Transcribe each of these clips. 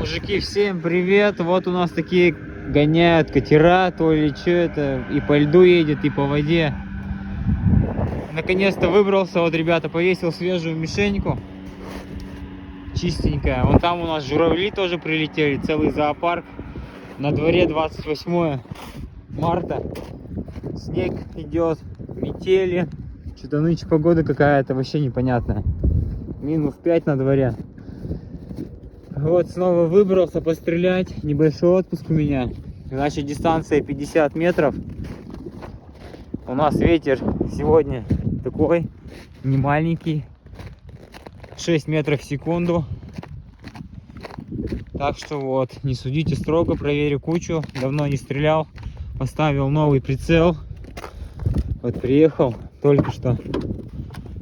Мужики, всем привет! Вот у нас такие гоняют катера, то ли что это, и по льду едет, и по воде. Наконец-то выбрался, вот, ребята, повесил свежую мишеньку. Чистенькая. Вон там у нас журавли тоже прилетели, целый зоопарк. На дворе 28 марта. Снег идет, метели. Что-то нынче погода какая-то вообще непонятная. -5 на дворе. Вот снова выбрался пострелять. Небольшой отпуск у меня. Значит, дистанция 50 метров. У нас ветер сегодня такой не маленький. 6 метров в секунду. Так что вот, не судите строго, проверю кучу. Давно не стрелял. Поставил новый прицел. Вот приехал только что.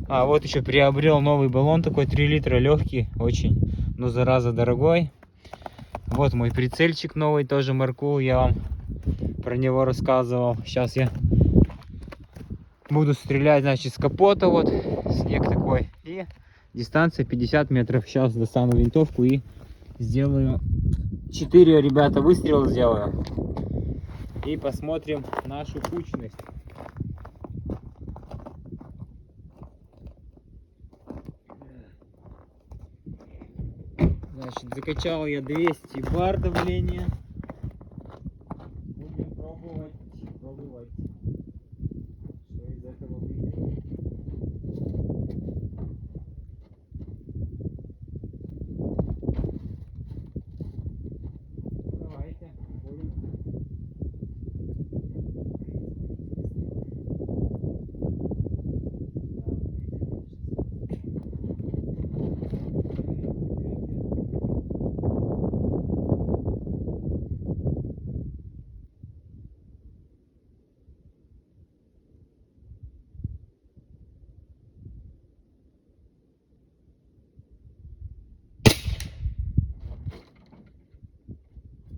А вот еще приобрел новый баллон, такой 3 литра, легкий очень, но зараза дорогой. Вот мой прицельчик новый, тоже Маркул, я вам про него рассказывал. Сейчас я буду стрелять, значит, с капота, вот снег такой, и дистанция 50 метров. Сейчас достану винтовку и сделаю 4, ребята, выстрела сделаю. И посмотрим нашу кучность. Значит, закачал я 200 бар давления. Будем пробовать, что из этого выйдет. Давайте, будем.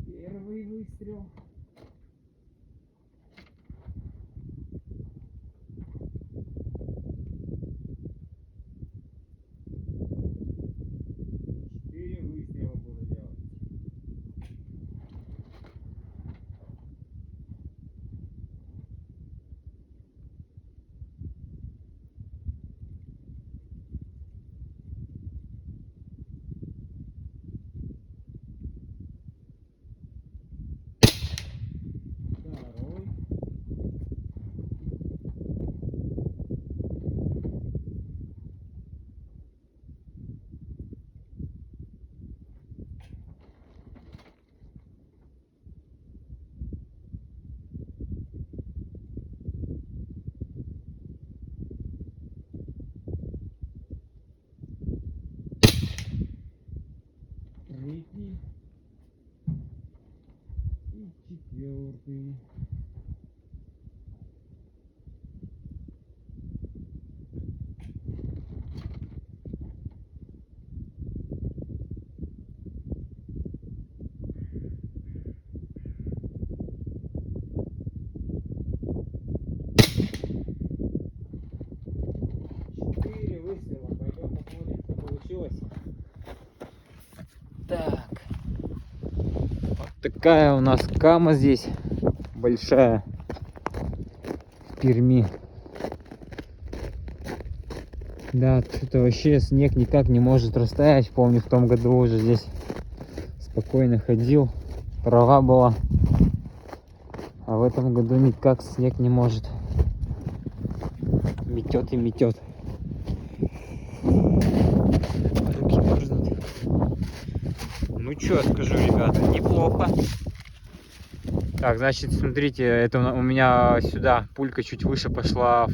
Первый выстрел. Буду делать. Второй. Третий. И четвертый. Выстрела. Пойдем посмотрим, что получилось. Так. Вот такая у нас кама здесь. Большая. В Перми. Да, это вообще снег никак не может растаять. Помню, в том году уже здесь спокойно ходил. Трава была. А в этом году никак снег не может. Метет и метет. Руки мерзнут. Ну что скажу, ребята, неплохо. Так, значит, смотрите, это у меня сюда пулька чуть выше пошла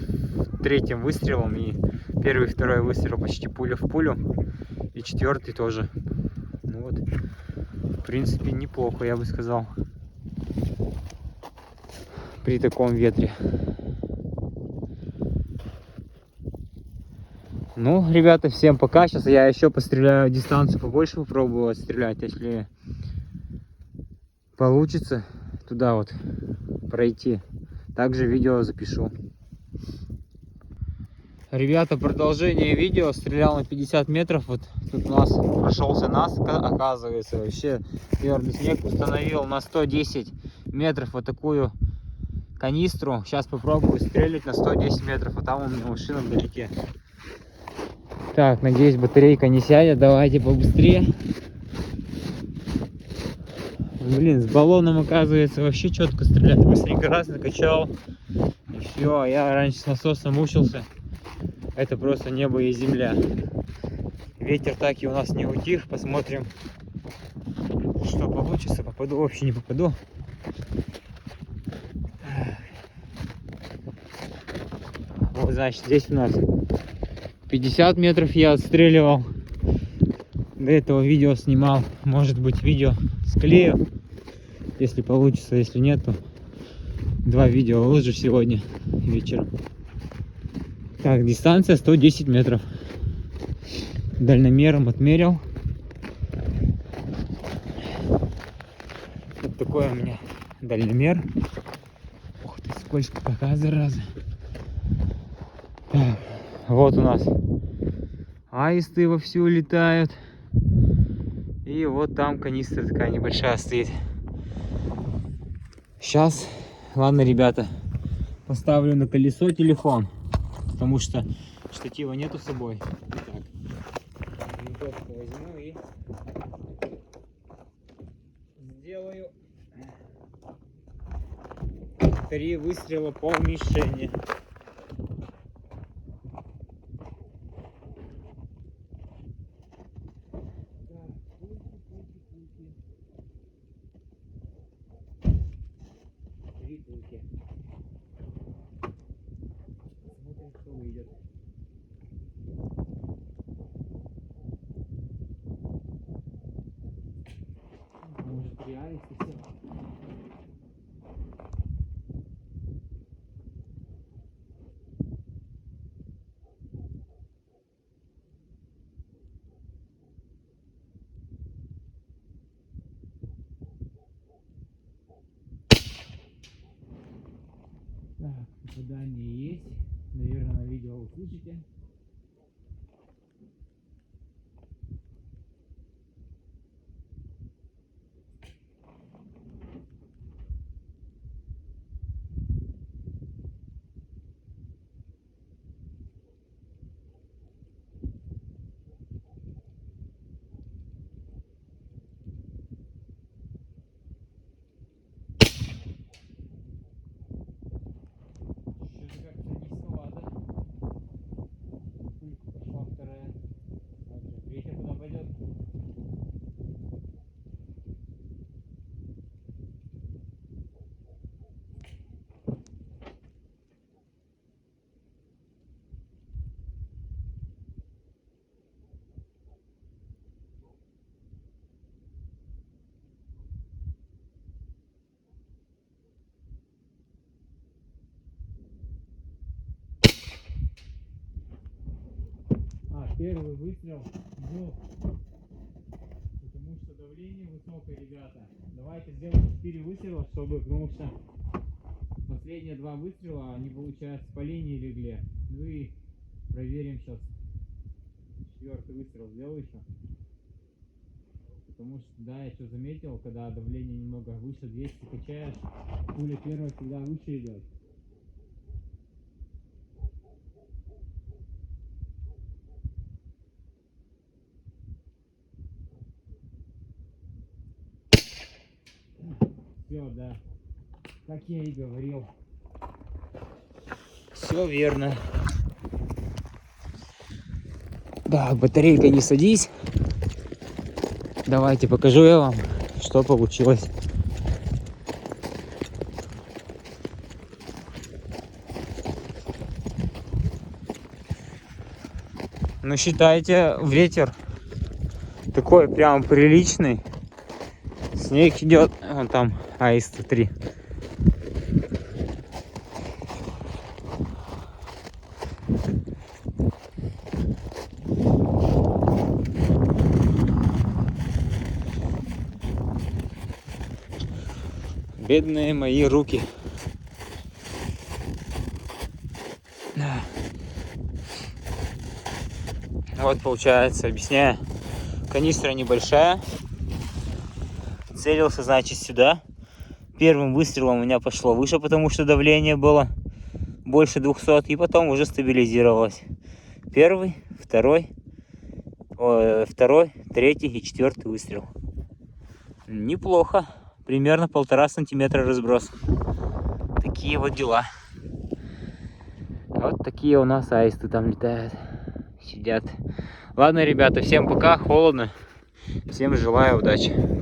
третьим выстрелом. И первый и второй выстрел почти пуля в пулю. И четвертый тоже. Ну вот, в принципе, неплохо, я бы сказал. При таком ветре. Ну, ребята, всем пока. Сейчас я еще постреляю дистанцию побольше, попробую стрелять, если получится туда вот пройти. Также видео запишу. Ребята, продолжение видео. Стрелял на 50 метров. Вот тут у нас прошелся нас, оказывается. Вообще твердый снег. Установил на 110 метров вот такую канистру. Сейчас попробую стрелять на 110 метров. А там у меня машина вдалеке. Так, надеюсь, батарейка не сядет. Давайте побыстрее. Блин, с баллоном, оказывается, вообще четко стрелять. Быстренько раз накачал. И все. Я раньше с насосом мучился. Это просто небо и земля. Ветер так и у нас не утих. Посмотрим, что получится. Попаду, вообще не попаду. Вот, значит, здесь у нас 50 метров я отстреливал. До этого видео снимал. Может быть, видео склею, если получится. Если нет, то 2 видео выложу сегодня вечером. Так, дистанция 110 метров. Дальномером отмерил. Вот такой у меня дальномер. Ух ты, скользко какая зараза. Так, вот у нас аисты вовсю летают. И вот там канистра такая небольшая стоит. Сейчас, ладно, ребята, поставлю на колесо телефон, потому что штатива нету с собой. Так, винтовку возьму и сделаю 3 выстрела по мишени. Смотрим, что выйдет. Может, реально все. Так, попадание есть. Наверное, на видео услышите. Что-то как-то низковато. Пулька пошла вторая. Ладно, третья куда пойдет? Первый выстрел был, потому что давление высокое, ребята. Давайте сделаем 4 выстрела, потому что последние 2 выстрела, они, получается, по линии легли. Ну и проверим сейчас. 4-й выстрел сделаю еще. Потому что, да, я что заметил, когда давление немного выше 200 качаешь, пуля первая всегда выше идет. Все, да, как я и говорил. Все верно. Так, батарейка, не садись. Давайте покажу я вам, что получилось. Ну, считайте, ветер такой прям приличный. Снег идет, вон там аист 3. Бедные мои руки. Вот получается, объясняю. Канистра небольшая. Целился, значит, сюда. Первым выстрелом у меня пошло выше, потому что давление было больше 200. И потом уже стабилизировалось. Первый, второй, третий и четвертый выстрел. Неплохо. Примерно 1,5 сантиметра разброс. Такие вот дела. Вот такие у нас аисты там летают. Сидят. Ладно, ребята, всем пока. Холодно. Всем желаю удачи.